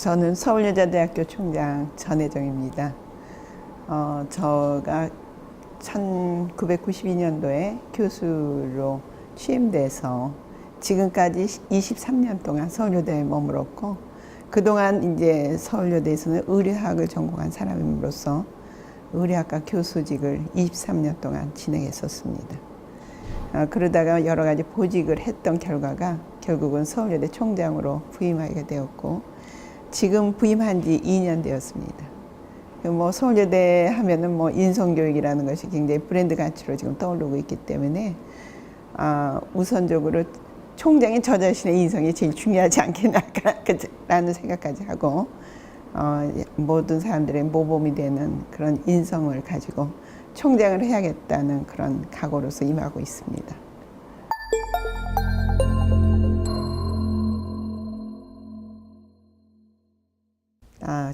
저는 서울여자대학교 총장 전혜정입니다. 제가 1992년도에 교수로 취임돼서 지금까지 23년 동안 서울여대에 머물렀고, 그동안 이제 서울여대에서는 의료학을 전공한 사람으로서 의료학과 교수직을 23년 동안 진행했었습니다. 그러다가 여러 가지 보직을 했던 결과가 결국은 서울여대 총장으로 부임하게 되었고, 지금 부임한 지 2년 되었습니다. 서울여대 하면은 인성교육이라는 것이 굉장히 브랜드 가치로 지금 떠오르고 있기 때문에, 우선적으로 총장인 저 자신의 인성이 제일 중요하지 않겠나라는 생각까지 하고, 모든 사람들의 모범이 되는 그런 인성을 가지고 총장을 해야겠다는 그런 각오로서 임하고 있습니다.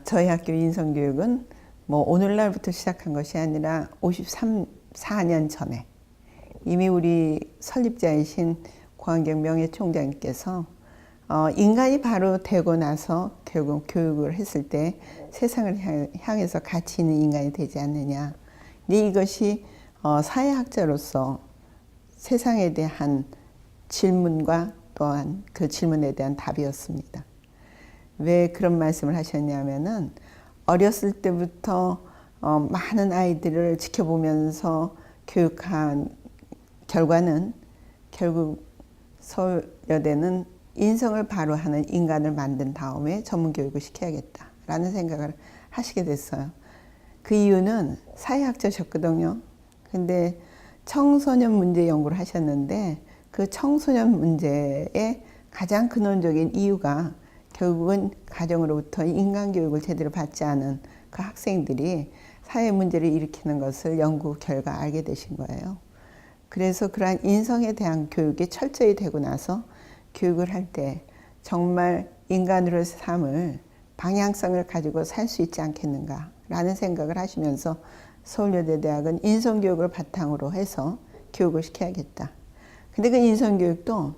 저희 학교 인성교육은 오늘날부터 시작한 것이 아니라 54년 전에 이미 우리 설립자이신 고한경 명예총장님께서 인간이 바로 되고 나서 결국 교육을 했을 때 세상을 향해서 가치 있는 인간이 되지 않느냐. 이것이 사회학자로서 세상에 대한 질문과 또한 그 질문에 대한 답이었습니다. 왜 그런 말씀을 하셨냐면은, 어렸을 때부터 많은 아이들을 지켜보면서 교육한 결과는 결국 서울여대는 인성을 바로 하는 인간을 만든 다음에 전문교육을 시켜야겠다라는 생각을 하시게 됐어요. 그 이유는 사회학자셨거든요. 근데 청소년 문제 연구를 하셨는데, 그 청소년 문제의 가장 근원적인 이유가 결국은 가정으로부터 인간교육을 제대로 받지 않은 그 학생들이 사회 문제를 일으키는 것을 연구 결과 알게 되신 거예요. 그래서 그러한 인성에 대한 교육이 철저히 되고 나서 교육을 할 때 정말 인간으로의 삶을 방향성을 가지고 살 수 있지 않겠는가라는 생각을 하시면서 서울여대대학은 인성교육을 바탕으로 해서 교육을 시켜야겠다. 근데 그 인성교육도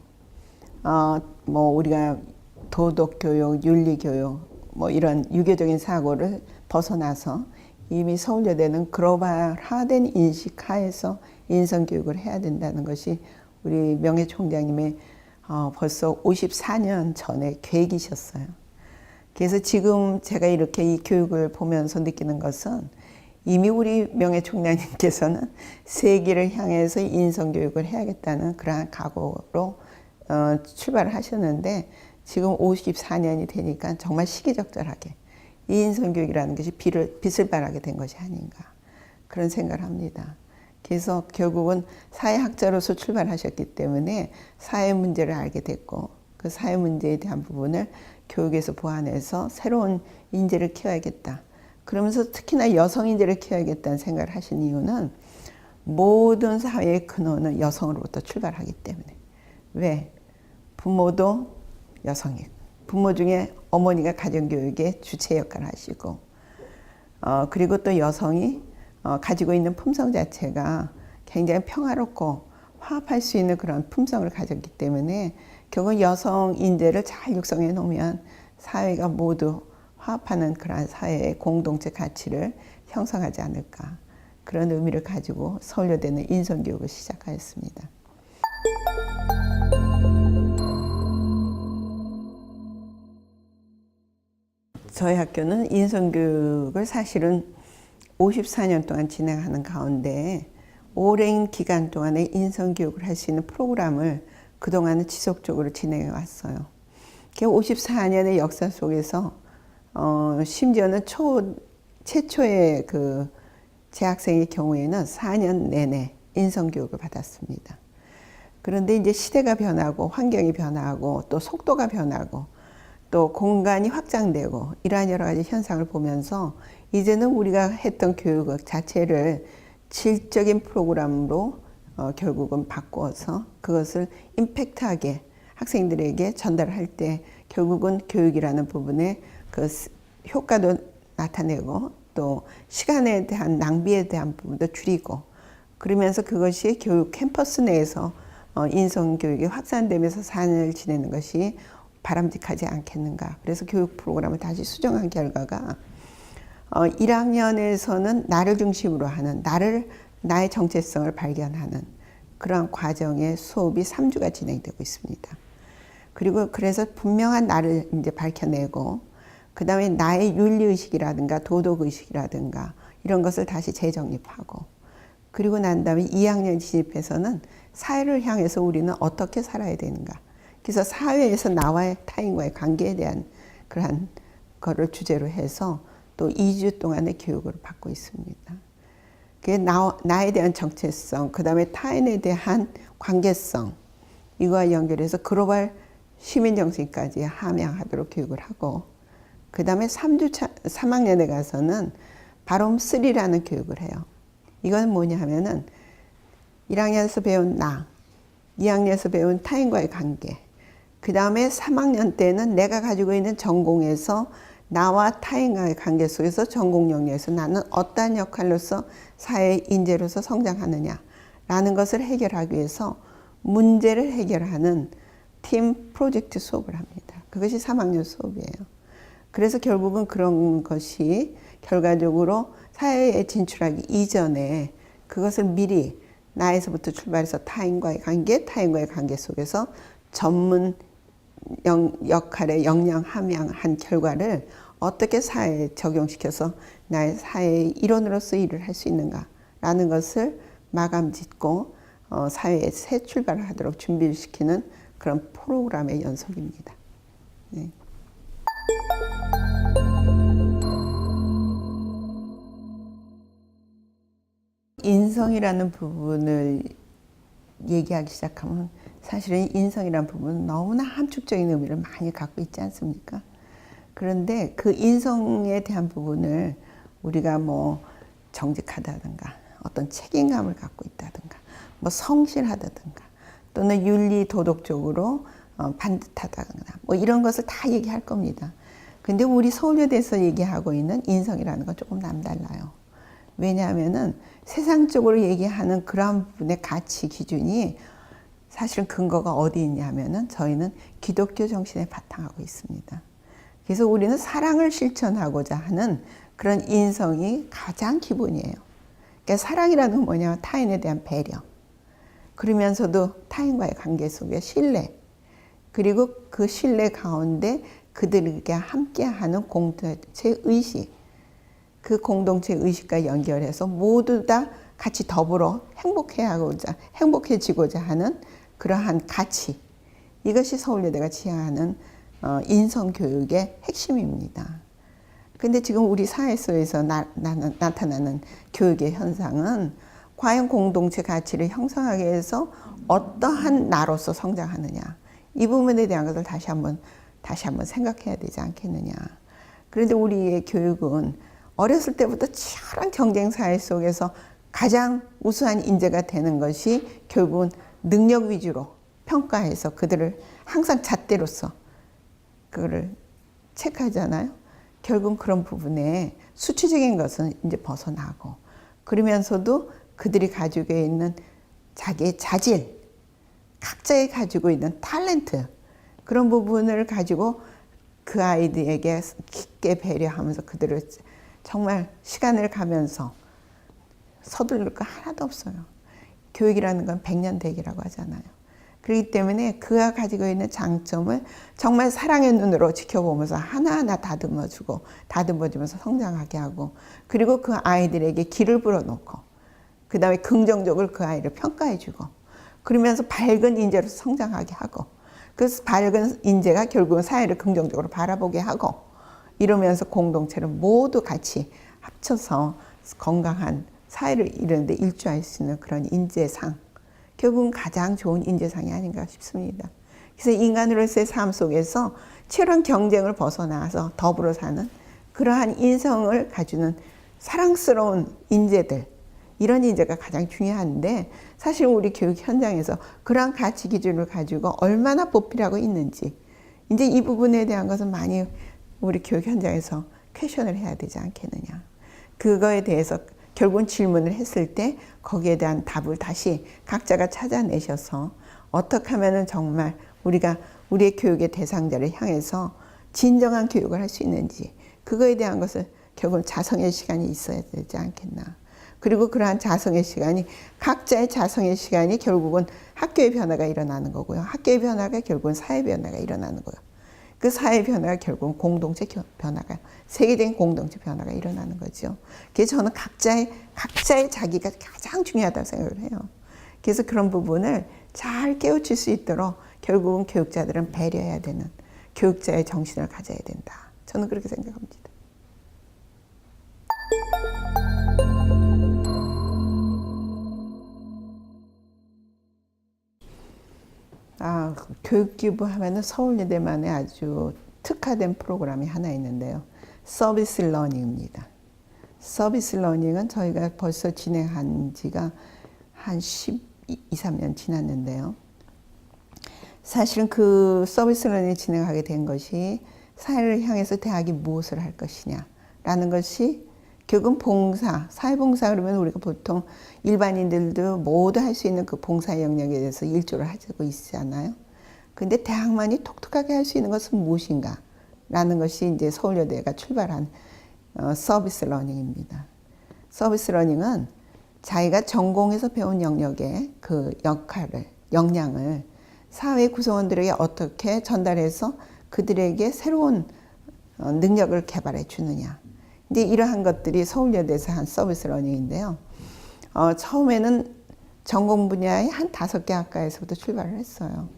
우리가 도덕교육, 윤리교육, 이런 유교적인 사고를 벗어나서 이미 서울여대는 글로벌화된 인식 하에서 인성교육을 해야 된다는 것이 우리 명예총장님의 벌써 54년 전에 계획이셨어요. 그래서 지금 제가 이렇게 이 교육을 보면서 느끼는 것은, 이미 우리 명예총장님께서는 세계를 향해서 인성교육을 해야겠다는 그러한 각오로 출발을 하셨는데, 지금 54년이 되니까 정말 시기적절하게 이 인성교육이라는 것이 빛을 발하게 된 것이 아닌가, 그런 생각을 합니다. 그래서 결국은 사회학자로서 출발하셨기 때문에 사회 문제를 알게 됐고, 그 사회 문제에 대한 부분을 교육에서 보완해서 새로운 인재를 키워야겠다. 그러면서 특히나 여성 인재를 키워야겠다는 생각을 하신 이유는, 모든 사회의 근원은 여성으로부터 출발하기 때문에. 왜? 부모도 여성이고, 부모 중에 어머니가 가정교육의 주체 역할을 하시고, 그리고 또 여성이 가지고 있는 품성 자체가 굉장히 평화롭고 화합할 수 있는 그런 품성을 가졌기 때문에, 결국 여성 인재를 잘 육성해 놓으면 사회가 모두 화합하는 그런 사회의 공동체 가치를 형성하지 않을까, 그런 의미를 가지고 서울여대는 인성교육을 시작하였습니다. 저희 학교는 인성교육을 사실은 54년 동안 진행하는 가운데, 오랜 기간 동안에 인성교육을 할 수 있는 프로그램을 그동안은 지속적으로 진행해 왔어요. 54년의 역사 속에서 심지어는 최초의 그 재학생의 경우에는 4년 내내 인성교육을 받았습니다. 그런데 이제 시대가 변하고 환경이 변하고 또 속도가 변하고 또 공간이 확장되고 이러한 여러 가지 현상을 보면서, 이제는 우리가 했던 교육 자체를 질적인 프로그램으로 결국은 바꾸어서 그것을 임팩트하게 학생들에게 전달할 때 결국은 교육이라는 부분에 그 효과도 나타내고 또 시간에 대한 낭비에 대한 부분도 줄이고 그러면서 그것이 교육 캠퍼스 내에서 인성교육이 확산되면서 4년을 지내는 것이 바람직하지 않겠는가. 그래서 교육 프로그램을 다시 수정한 결과가 1학년에서는 나를 중심으로 하는 나의 정체성을 발견하는 그러한 과정의 수업이 3주가 진행되고 있습니다. 그리고 그래서 분명한 나를 이제 밝혀내고 그 다음에 나의 윤리의식이라든가 도덕의식이라든가 이런 것을 다시 재정립하고 그리고 난 다음에 2학년 진입해서는 사회를 향해서 우리는 어떻게 살아야 되는가. 그래서 사회에서 나와의 타인과의 관계에 대한 그러한 거를 주제로 해서 또 2주 동안의 교육을 받고 있습니다. 그게 나에 대한 정체성, 그 다음에 타인에 대한 관계성, 이거와 연결해서 글로벌 시민정신까지 함양하도록 교육을 하고, 그 다음에 3학년에 가서는 발음3라는 교육을 해요. 이건 뭐냐 하면은 1학년에서 배운 나, 2학년에서 배운 타인과의 관계, 그 다음에 3학년 때는 내가 가지고 있는 전공에서 나와 타인과의 관계 속에서 전공 영역에서 나는 어떠한 역할로서 사회의 인재로서 성장하느냐라는 것을 해결하기 위해서 문제를 해결하는 팀 프로젝트 수업을 합니다. 그것이 3학년 수업이에요. 그래서 결국은 그런 것이 결과적으로 사회에 진출하기 이전에 그것을 미리 나에서부터 출발해서 타인과의 관계 속에서 전문 역할에 역량 함양한 결과를 어떻게 사회에 적용시켜서 나의 사회의 일원으로서 일을 할 수 있는가라는 것을 마감 짓고 사회에 새 출발을 하도록 준비를 시키는 그런 프로그램의 연속입니다. 네. 인성이라는 부분을 얘기하기 시작하면 사실은 인성이라는 부분은 너무나 함축적인 의미를 많이 갖고 있지 않습니까? 그런데 그 인성에 대한 부분을 우리가 뭐 정직하다든가 어떤 책임감을 갖고 있다든가 뭐 성실하다든가 또는 윤리 도덕적으로 반듯하다든가 뭐 이런 것을 다 얘기할 겁니다. 근데 우리 서울여대에서 얘기하고 있는 인성이라는 건 조금 남달라요. 왜냐하면은 세상적으로 얘기하는 그런 부분의 가치 기준이 사실은 근거가 어디 있냐면은 저희는 기독교 정신에 바탕하고 있습니다. 그래서 우리는 사랑을 실천하고자 하는 그런 인성이 가장 기본이에요. 그러니까 사랑이라는 건 뭐냐면 타인에 대한 배려. 그러면서도 타인과의 관계 속에 신뢰. 그리고 그 신뢰 가운데 그들에게 함께하는 공동체 의식. 그 공동체 의식과 연결해서 모두 다 같이 더불어 행복해지고자 하는 그러한 가치. 이것이 서울여대가 지향하는 인성교육의 핵심입니다. 근데 지금 우리 사회 속에서 나타나는 교육의 현상은 과연 공동체 가치를 형성하기 위해서 어떠한 나로서 성장하느냐. 이 부분에 대한 것을 다시 한번 생각해야 되지 않겠느냐. 그런데 우리의 교육은 어렸을 때부터 치열한 경쟁 사회 속에서 가장 우수한 인재가 되는 것이 결국은 능력 위주로 평가해서 그들을 항상 잣대로서 그거를 체크하잖아요. 결국은 그런 부분에 수치적인 것은 이제 벗어나고 그러면서도 그들이 가지고 있는 자기의 자질, 각자의 가지고 있는 탤런트 그런 부분을 가지고 그 아이들에게 깊게 배려하면서 그들을 정말 시간을 가면서 서두를 거 하나도 없어요. 교육이라는 건 백년대기라고 하잖아요. 그렇기 때문에 그가 가지고 있는 장점을 정말 사랑의 눈으로 지켜보면서 하나하나 다듬어주면서 성장하게 하고 그리고 그 아이들에게 길을 불어놓고 그 다음에 긍정적으로 그 아이를 평가해주고 그러면서 밝은 인재로서 성장하게 하고 그 밝은 인재가 결국은 사회를 긍정적으로 바라보게 하고 이러면서 공동체를 모두 같이 합쳐서 건강한 사회를 이루는데 일조할 수 있는 그런 인재상, 결국은 가장 좋은 인재상이 아닌가 싶습니다. 그래서 인간으로서의 삶 속에서 치열한 경쟁을 벗어나서 더불어 사는 그러한 인성을 가지는 사랑스러운 인재들, 이런 인재가 가장 중요한데 사실 우리 교육 현장에서 그러한 가치 기준을 가지고 얼마나 보필하고 있는지 이제 이 부분에 대한 것은 많이 우리 교육 현장에서 퀘션을 해야 되지 않겠느냐. 그거에 대해서 결국은 질문을 했을 때 거기에 대한 답을 다시 각자가 찾아내셔서 어떻게 하면은 정말 우리가 우리의 교육의 대상자를 향해서 진정한 교육을 할 수 있는지, 그거에 대한 것을 결국은 자성의 시간이 있어야 되지 않겠나. 그리고 그러한 자성의 시간이, 각자의 자성의 시간이 결국은 학교의 변화가 일어나는 거고요. 학교의 변화가 결국은 사회 변화가 일어나는 거예요. 그 사회 변화가 결국은 공동체 변화가, 세계적인 공동체 변화가 일어나는 거죠. 그래서 저는 각자의 자기가 가장 중요하다고 생각을 해요. 그래서 그런 부분을 잘 깨우칠 수 있도록 결국은 교육자들은 배려해야 되는 교육자의 정신을 가져야 된다. 저는 그렇게 생각합니다. 교육기부 하면은 서울예대만의 아주 특화된 프로그램이 하나 있는데요. 서비스 러닝입니다. 서비스 러닝은 저희가 벌써 진행한 지가 한 12, 13년 지났는데요. 사실은 그 서비스 러닝을 진행하게 된 것이 사회를 향해서 대학이 무엇을 할 것이냐라는 것이 결국은 봉사, 사회봉사 그러면 우리가 보통 일반인들도 모두 할 수 있는 그 봉사 영역에 대해서 일조를 하고 있잖아요. 근데 대학만이 독특하게 할 수 있는 것은 무엇인가? 라는 것이 이제 서울여대가 출발한 서비스 러닝입니다. 서비스 러닝은 자기가 전공에서 배운 영역의 그 역량을 사회 구성원들에게 어떻게 전달해서 그들에게 새로운 능력을 개발해 주느냐. 근데 이러한 것들이 서울여대에서 한 서비스 러닝인데요. 처음에는 전공 분야의 한 5개 학과에서부터 출발을 했어요.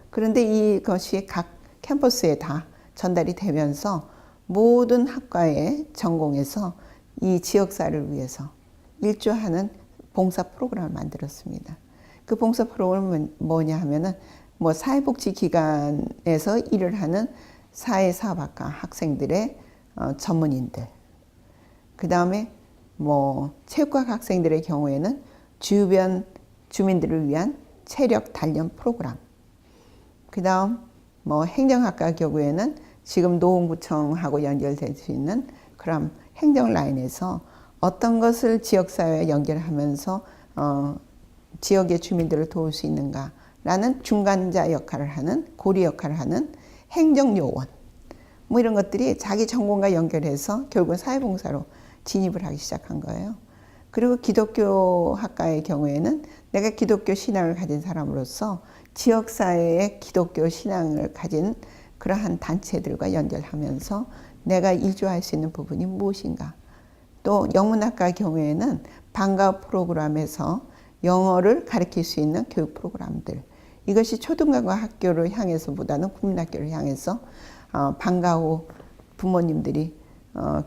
그런데 이것이 각 캠퍼스에 다 전달이 되면서 모든 학과의 전공에서 이 지역사회를 위해서 일조하는 봉사 프로그램을 만들었습니다. 그 봉사 프로그램은 뭐냐 하면은 뭐 사회복지기관에서 일을 하는 사회사업학과 학생들의 전문인들, 그 다음에 뭐 체육학 학생들의 경우에는 주변 주민들을 위한 체력 단련 프로그램, 그 다음 뭐 행정학과 경우에는 지금 노원구청하고 연결될 수 있는 그런 행정 라인에서 어떤 것을 지역사회에 연결하면서 지역의 주민들을 도울 수 있는가라는 중간자 역할을 하는, 고리 역할을 하는 행정요원, 뭐 이런 것들이 자기 전공과 연결해서 결국은 사회봉사로 진입을 하기 시작한 거예요. 그리고 기독교 학과의 경우에는 내가 기독교 신앙을 가진 사람으로서 지역사회의 기독교 신앙을 가진 그러한 단체들과 연결하면서 내가 일조할 수 있는 부분이 무엇인가. 또 영문학과의 경우에는 방과 프로그램에서 영어를 가르칠 수 있는 교육 프로그램들. 이것이 초등학교 학교를 향해서보다는 국민학교를 향해서 방과 후 부모님들이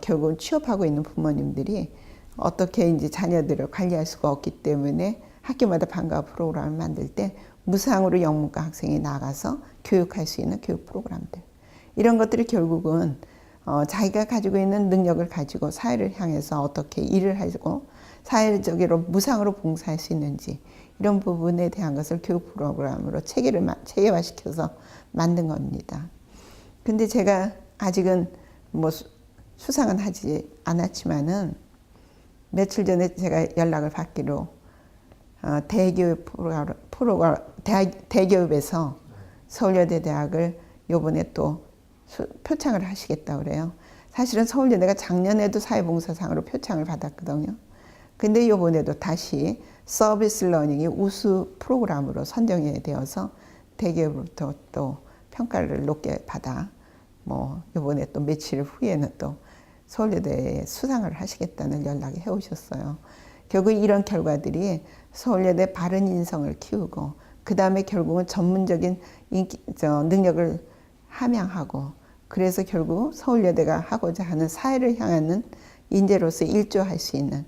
결국 취업하고 있는 부모님들이 어떻게 이제 자녀들을 관리할 수가 없기 때문에 학교마다 방과 프로그램을 만들 때 무상으로 영문과 학생이 나가서 교육할 수 있는 교육 프로그램들. 이런 것들이 결국은 자기가 가지고 있는 능력을 가지고 사회를 향해서 어떻게 일을 하고 사회적으로 무상으로 봉사할 수 있는지, 이런 부분에 대한 것을 교육 프로그램으로 체계화시켜서 만든 겁니다. 근데 제가 아직은 뭐 수상은 하지 않았지만은 며칠 전에 제가 연락을 받기로 대교육에서 서울여대 대학을 요번에 또 표창을 하시겠다고 그래요. 사실은 서울여대가 작년에도 사회봉사상으로 표창을 받았거든요. 근데 요번에도 다시 서비스 러닝이 우수 프로그램으로 선정이 되어서 대기업으로부터 또 평가를 높게 받아 뭐 요번에 또 며칠 후에는 또 서울여대에 수상을 하시겠다는 연락이 해오셨어요. 결국 이런 결과들이 서울여대 바른 인성을 키우고 그 다음에 결국은 전문적인 능력을 함양하고, 그래서 결국 서울여대가 하고자 하는 사회를 향하는 인재로서 일조할 수 있는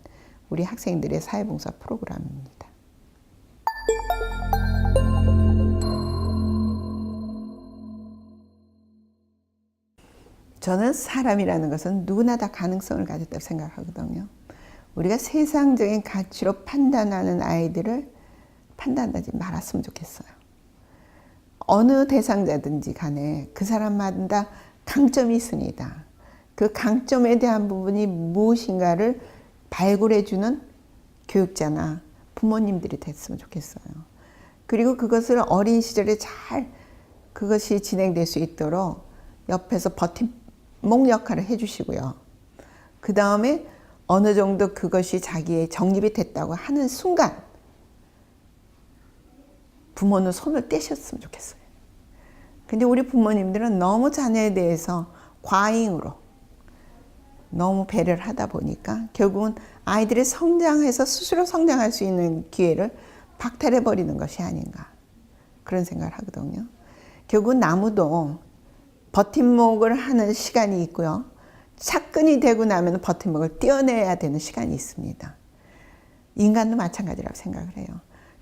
우리 학생들의 사회봉사 프로그램입니다. 저는 사람이라는 것은 누구나 다 가능성을 가졌다고 생각하거든요. 우리가 세상적인 가치로 판단하는 아이들을 판단하지 말았으면 좋겠어요. 어느 대상자든지 간에 그 사람마다 강점이 있습니다. 그 강점에 대한 부분이 무엇인가를 발굴해주는 교육자나 부모님들이 됐으면 좋겠어요. 그리고 그것을 어린 시절에 잘 그것이 진행될 수 있도록 옆에서 버팀목 역할을 해주시고요. 그 다음에 어느 정도 그것이 자기의 정립이 됐다고 하는 순간 부모는 손을 떼셨으면 좋겠어요. 근데 우리 부모님들은 너무 자녀에 대해서 과잉으로 너무 배려를 하다 보니까 결국은 아이들이 성장해서 스스로 성장할 수 있는 기회를 박탈해버리는 것이 아닌가 그런 생각을 하거든요. 결국은 나무도 버팀목을 하는 시간이 있고요. 착근이 되고 나면 버팀목을 떼어내야 되는 시간이 있습니다. 인간도 마찬가지라고 생각을 해요.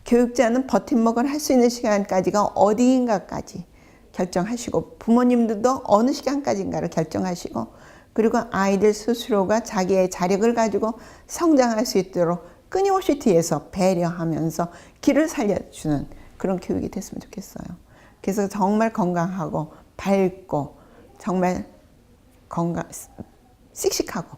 교육자는 버팀목을 할 수 있는 시간까지가 어디인가까지 결정하시고 부모님들도 어느 시간까지인가를 결정하시고 그리고 아이들 스스로가 자기의 자력을 가지고 성장할 수 있도록 끊임없이 뒤에서 배려하면서 길을 살려주는 그런 교육이 됐으면 좋겠어요. 그래서 정말 건강하고 밝고 정말 씩씩하고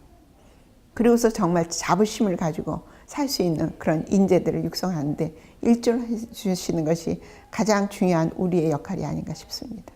그리고서 정말 자부심을 가지고 살 수 있는 그런 인재들을 육성하는데 일조해 주시는 것이 가장 중요한 우리의 역할이 아닌가 싶습니다.